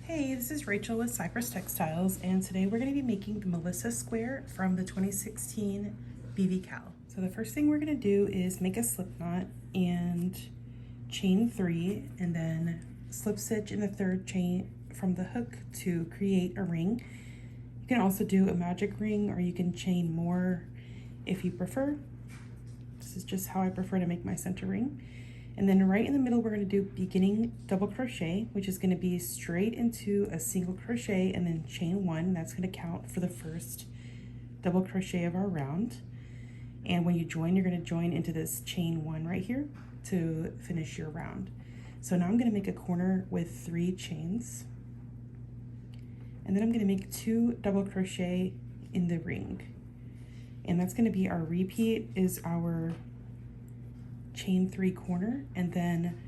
Hey, this is Rachel with Cypress Textiles, and today we're going to be making the Melissa square from the 2016 VVCAL. So the first thing we're going to do is make a slip knot and chain 3, and then slip stitch in the third chain from the hook to create a ring. You can also do a magic ring, or you can chain more if you prefer. This is just how I prefer to make my center ring. And then right in the middle, we're going to do beginning double crochet, which is going to be straight into a single crochet and then chain 1. That's going to count for the first double crochet of our round. And when you join, you're going to join into this chain 1 right here to finish your round. So now I'm going to make a corner with 3 chains. And then I'm going to make 2 double crochet in the ring. And that's going to be our repeat, is our chain 3 corner, and then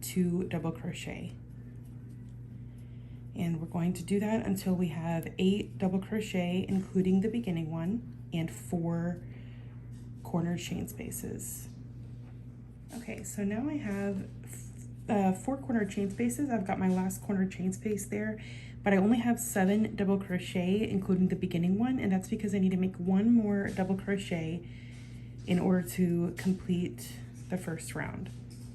2 double crochet. And we're going to do that until we have 8 double crochet, including the beginning one, and 4 corner chain spaces. Okay, so now I have 4 corner chain spaces. I've got my last corner chain space there, but I only have 7 double crochet, including the beginning one, and that's because I need to make 1 more double crochet in order to complete the first round.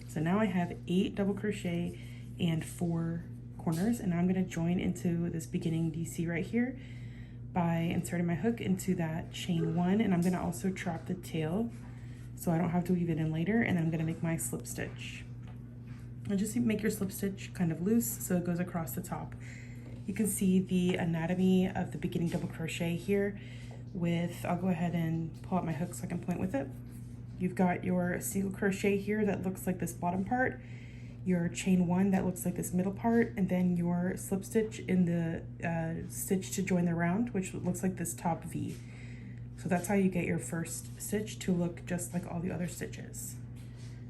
So now I have 8 double crochet and 4 corners, and now I'm going to join into this beginning DC right here by inserting my hook into that chain 1, and I'm going to also trap the tail so I don't have to weave it in later, and then I'm going to make my slip stitch. And just make your slip stitch kind of loose so it goes across the top. You can see the anatomy of the beginning double crochet here with, I'll go ahead and pull out my hook so I can point with it. You've got your single crochet here that looks like this bottom part, your chain 1 that looks like this middle part, and then your slip stitch in the stitch to join the round, which looks like this top V. So that's how you get your first stitch to look just like all the other stitches.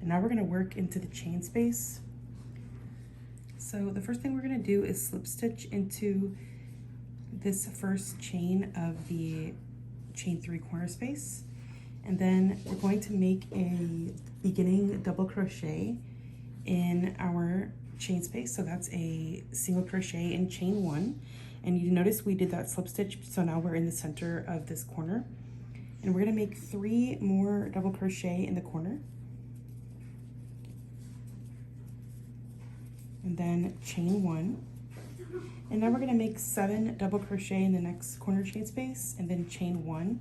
And now we're going to work into the chain space. So the first thing we're going to do is slip stitch into this first chain of the chain 3 corner space. And then we're going to make a beginning double crochet in our chain space. So that's a single crochet in chain 1. And you notice we did that slip stitch, so now we're in the center of this corner. And we're going to make 3 more double crochet in the corner. And then chain 1. And now we're going to make 7 double crochet in the next corner chain space, and then chain 1.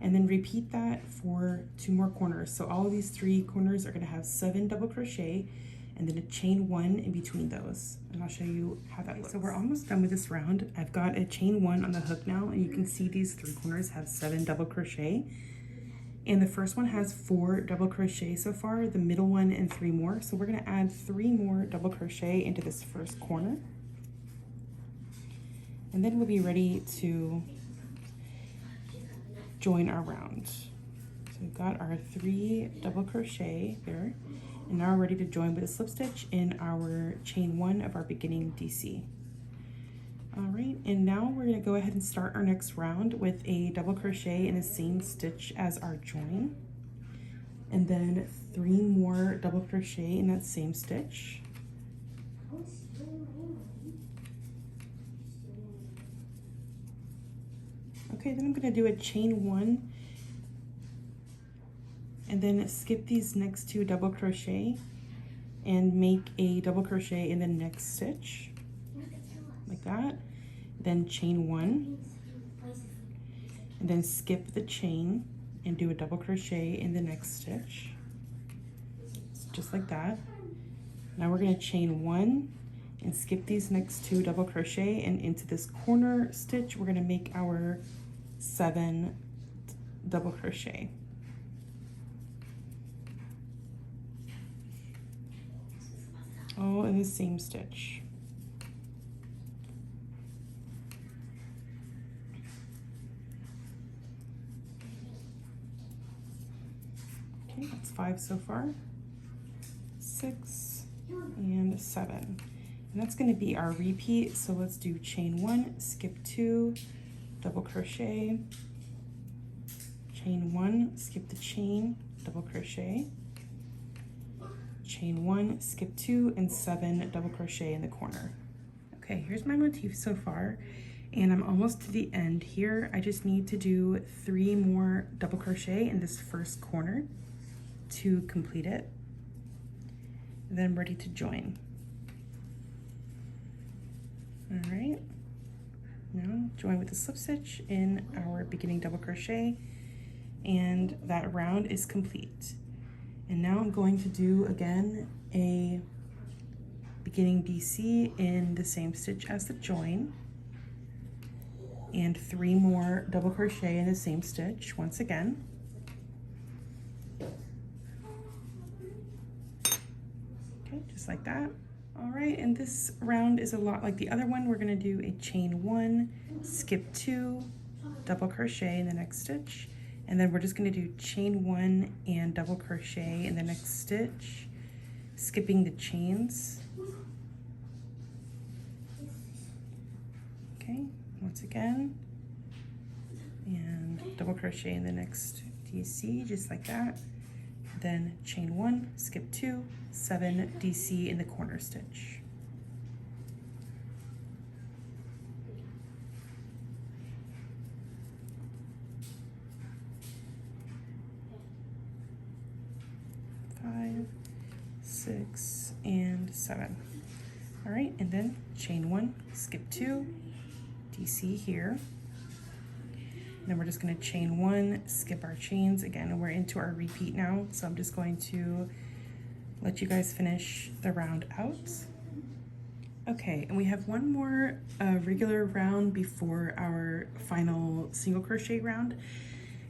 And then repeat that for 2 more corners. So all of these 3 corners are going to have 7 double crochet and then a chain 1 in between those. And I'll show you how that looks. So we're almost done with this round. I've got a chain 1 on the hook now, and you can see these 3 corners have 7 double crochet. And the first one has 4 double crochet so far, the middle one and 3 more. So we're going to add 3 more double crochet into this first corner. And then we'll be ready to join our round. So we've got our 3 double crochet there, and now we're ready to join with a slip stitch in our chain 1 of our beginning DC. All right, and now we're going to go ahead and start our next round with a double crochet in the same stitch as our join, and then 3 more double crochet in that same stitch. Okay, then I'm going to do a chain 1 and then skip these next 2 double crochet and make a double crochet in the next stitch like that. Then chain 1 and then skip the chain and do a double crochet in the next stitch, just like that. Now we're going to chain 1 and skip these next 2 double crochet, and into this corner stitch we're going to make our 7 double crochet. All in the same stitch. Okay, that's 5 so far. 6 and 7. And that's going to be our repeat. So let's do chain 1, skip 2, double crochet, chain 1, skip the chain, double crochet, chain 1, skip 2, and 7 double crochet in the corner. Okay, here's my motif so far, and I'm almost to the end here. I just need to do 3 more double crochet in this first corner to complete it. And then I'm ready to join. All right, now join with the slip stitch in our beginning double crochet, and that round is complete. And now I'm going to do again a beginning DC in the same stitch as the join, and 3 more double crochet in the same stitch once again. Okay, just like that. All right, and this round is a lot like the other one. We're gonna do a chain 1, skip 2, double crochet in the next stitch, and then we're just gonna do chain 1 and double crochet in the next stitch, skipping the chains. Okay, once again, and double crochet in the next DC, just like that. Then chain 1, skip 2, 7 DC in the corner stitch. Five, 6, and 7. All right, and then chain 1, skip 2, DC here. And then we're just going to chain 1, skip our chains again, and we're into our repeat now. So I'm just going to let you guys finish the round out. Okay, and we have one more regular round before our final single crochet round.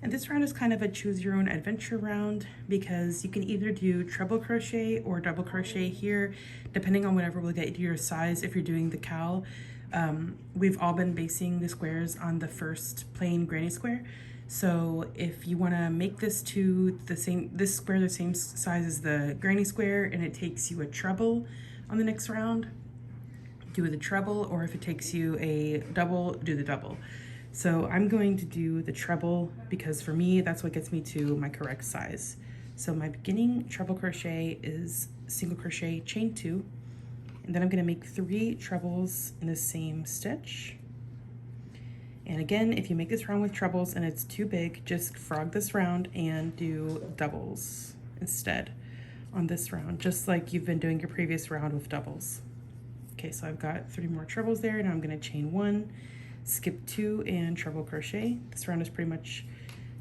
And this round is kind of a choose your own adventure round, because you can either do treble crochet or double crochet here, depending on whatever will get you your size if you're doing the CAL. We've all been basing the squares on the first plain granny square. So if you want to make this to this square the same size as the granny square, and it takes you a treble on the next round, do the treble, or if it takes you a double, do the double. So I'm going to do the treble because for me, that's what gets me to my correct size. So my beginning treble crochet is single crochet, chain 2, and then I'm gonna make 3 trebles in the same stitch. And again, if you make this round with trebles and it's too big, just frog this round and do doubles instead on this round, just like you've been doing your previous round with doubles. Okay, so I've got 3 more trebles there. Now I'm gonna chain 1, skip 2, and treble crochet. This round is pretty much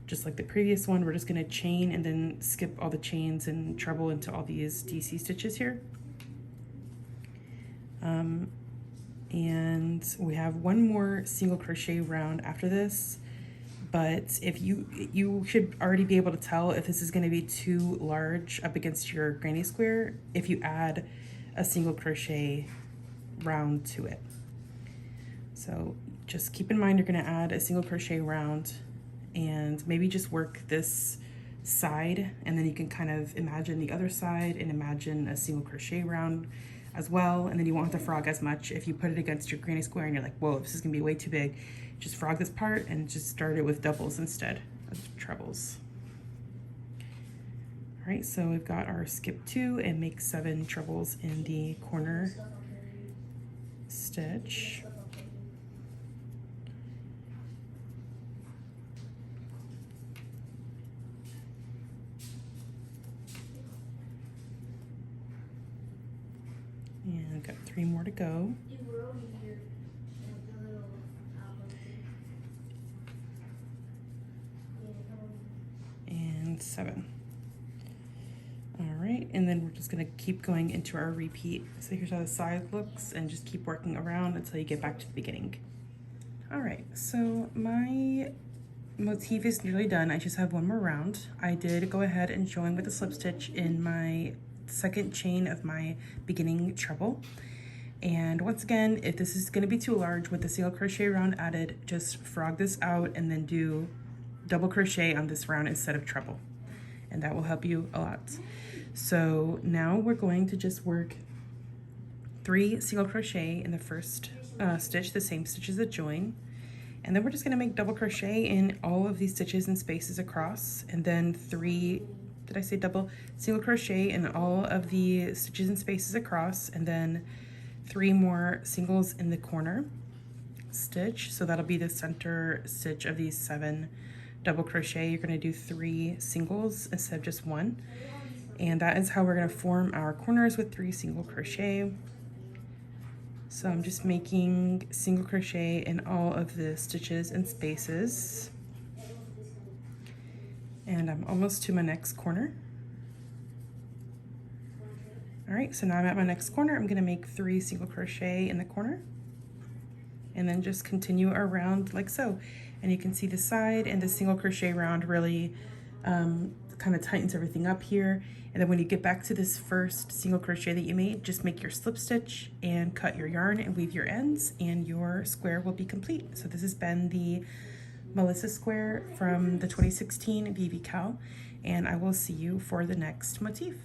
just like the previous one. We're just gonna chain and then skip all the chains and treble into all these DC stitches here. And we have one more single crochet round after this, but if you should already be able to tell if this is going to be too large up against your granny square if you add a single crochet round to it. So just keep in mind you're going to add a single crochet round, and maybe just work this side, and then you can kind of imagine the other side and imagine a single crochet round as well, and then you won't have to frog as much if you put it against your granny square and you're like, whoa, this is gonna be way too big. Just frog this part and just start it with doubles instead of trebles. All right, so we've got our skip 2 and make 7 trebles in the corner stitch. And I've got 3 more to go. And 7. All right, and then we're just gonna keep going into our repeat. So here's how the side looks, and just keep working around until you get back to the beginning. All right, so my motif is nearly done. I just have one more round. I did go ahead and join with a slip stitch in my second chain of my beginning treble. And once again, if this is going to be too large with the single crochet round added, just frog this out and then do double crochet on this round instead of treble, and that will help you a lot. So now we're going to just work 3 single crochet in the first stitch, the same stitch as the join, and then we're just going to make double crochet in all of these stitches and spaces across, and then 3, did I say double? Single crochet in all of the stitches and spaces across, and then 3 more singles in the corner stitch. So that'll be the center stitch of these 7 double crochet. You're going to do 3 singles instead of just 1. And that is how we're going to form our corners, with 3 single crochet. So I'm just making single crochet in all of the stitches and spaces. And I'm almost to my next corner. All right, so now I'm at my next corner. I'm going to make 3 single crochet in the corner, and then just continue around like so. And you can see the side and the single crochet round really kind of tightens everything up here. And then when you get back to this first single crochet that you made, just make your slip stitch and cut your yarn and weave your ends, and your square will be complete. So this has been the Melissa square from the 2016 VVCAL, and I will see you for the next motif.